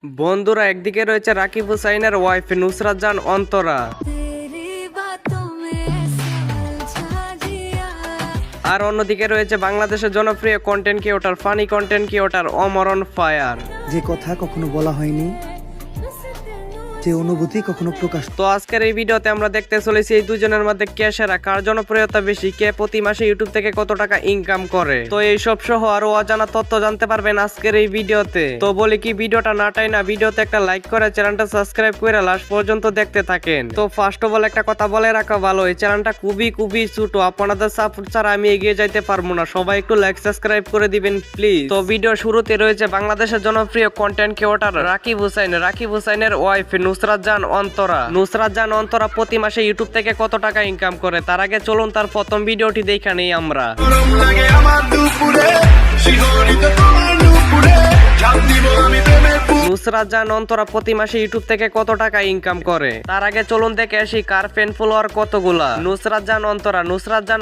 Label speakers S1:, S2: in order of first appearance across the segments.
S1: বন্ধুরা, একদিকে রয়েছে রাকিব হুসাইনের ওয়াইফ নুসরাত জাহান অন্তরা, আর অন্যদিকে রয়েছে বাংলাদেশের জনপ্রিয় content creator, funny content creator Amar on fire.
S2: যে কথা কখনো বলা হয়নি, যে অনুভূতি কখনো প্রকাশ।
S1: তো আজকের এই ভিডিওতে আমরা দেখতে চলেছি এই দুজনের মধ্যে কে সেরা, কার জনপ্রিয়তা বেশি, কে প্রতি মাসে ইউটিউব থেকে কত টাকা ইনকাম করে। তো এই সব সহ আরো অজানা তথ্য জানতে পারবেন আজকের এই ভিডিওতে। তো বলি কি, ভিডিওটা না টাই না, ভিডিওতে একটা লাইক করে চ্যানেলটা সাবস্ক্রাইব করে লাস্ট পর্যন্ত দেখতে থাকেন। তো ফার্স্ট অফ অল একটা কথা বলে রাখা ভালো, এই চ্যানেলটা খুবই ছোট, আপনাদের সাপোর্ট ছাড়া আমি এগিয়ে যাইতে পারবো না। সবাই একটু লাইক সাবস্ক্রাইব করে দিবেন প্লিজ। তো ভিডিও শুরুতে রয়েছে বাংলাদেশের জনপ্রিয় কন্টেন্ট ক্রিয়েটর রাকিব হুসাইনের ওয়াইফ নুসরাত জাহান অন্তরা প্রতি মাসে ইউটিউব থেকে কত টাকা ইনকাম করে। তার আগে চলুন তার প্রথম ভিডিওটি দেখে নেই আমরা। নুসরাত জাহান অন্তরা প্রতি মাসে ইউটিউব থেকে কত টাকা ইনকাম করে, তার আগে চলুন দেখে আসি কার ফ্যান ফলোয়ার কতগুলা। নুসরাত জাহান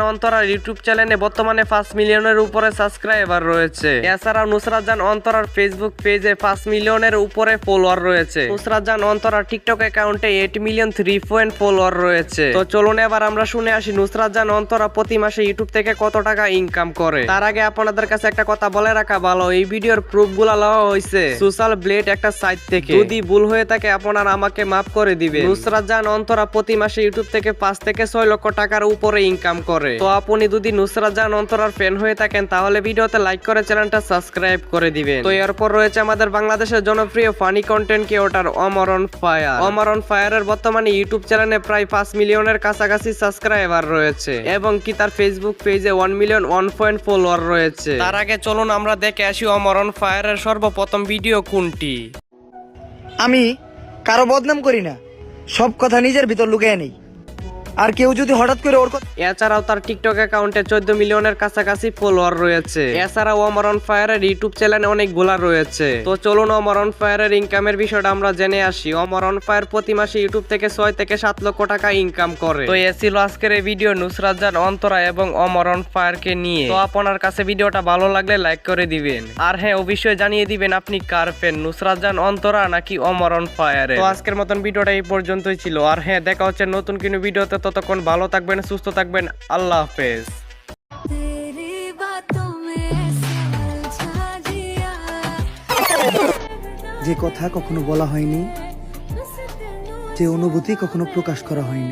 S1: অন্তরার ইউটিউব চ্যানেলে বর্তমানে 5 মিলিয়নের উপরে সাবস্ক্রাইবার রয়েছে। এছাড়াও নুসরাত জাহান অন্তরার ফেসবুক পেজে 5 মিলিয়নের উপরে ফলোয়ার রয়েছে। নুসরাত জাহান অন্তরার টিকটক অ্যাকাউন্টে 8 মিলিয়ন 3 ফলোয়ার রয়েছে। তো চলুন এবার আমরা শুনে আসি নুসরাত জাহান অন্তরা প্রতি মাসে ইউটিউব থেকে কত টাকা ইনকাম করে। তার আগে আপনাদের কাছে একটা কথা বলে রাখা ভালো, এই ভিডিওর প্রুফ গুলা লওয়া হয়েছে সোশ্যাল ব্লেড একটা সাইট থেকে। যদি ভুল হয়ে থাকে আপনারা আমাকে মাফ করে দিবেন। নুসরাত জাহান অন্তরা প্রতি মাসে ইউটিউব থেকে 5 থেকে 6 লক্ষ টাকার উপরে ইনকাম করে। তো আপনি যদি নুসরাত জাহান অন্তরার ফ্যান হয়ে থাকেন তাহলে ভিডিওতে লাইক করে চ্যানেলটা সাবস্ক্রাইব করে দিবেন। তো এরপর রয়েছে আমাদের বাংলাদেশের জনপ্রিয় funny content creator Amar on ফায়ারের বর্তমানে ইউটিউব চ্যানেলে প্রায় 5 মিলিয়নের কাছাকাছি সাবস্ক্রাইবার রয়েছে এবং কি তার ফেসবুক পেজে 1 মিলিয়ন 1 ফলোয়ার রয়েছে। তার আগে চলুন আমরা দেখে আসি অমর অন ফায়ারের সর্বপ্রথম ভিডিও কোনটি।
S2: আমি কারো বদনাম করি না, সব কথা নিজের ভিতর লুকিয়ে নেই। আর কেউ যদি হঠাৎ করে ওর কথা।
S1: এছাড়াও তার টিকটক অ্যাকাউন্টে 14 মিলিয়নের কাছাকাছি ফলোয়ার রয়েছে। এছাড়াও অমর অন ফায়ারের ইউটিউব চ্যানেলে অনেকগুলা রয়েছে। তো চলুন অমর অন ফায়ারের ইনকামের বিষয়টা আমরা জেনে আসি। অমর অন ফায়ার প্রতি মাসে ইউটিউব থেকে 6 থেকে 7 লক্ষ টাকা ইনকাম করে। তো এ ছিল আজকের এই ভিডিও নুসরাত জাহান অন্তরা এবং অমর অন ফায়ারকে নিয়ে। তো আপনার কাছে ভিডিওটা ভালো লাগলে লাইক করে দিবেন, আর হ্যাঁ অবশ্যই জানিয়ে দিবেন আপনি কার ফ্যান, নুসরাত জাহান অন্তরা নাকি অমর অন ফায়ার। তো আজকের মতন ভিডিওটা এই পর্যন্তই ছিল, আর হ্যাঁ দেখা হচ্ছে নতুন কোনো ভিডিওতে। ততক্ষণ ভালো থাকবেন, সুস্থ থাকবেন, আল্লাহ হাফেজ।
S2: যে কথা কখনো বলা হয়নি, যে অনুভূতি কখনো প্রকাশ করা হয়নি।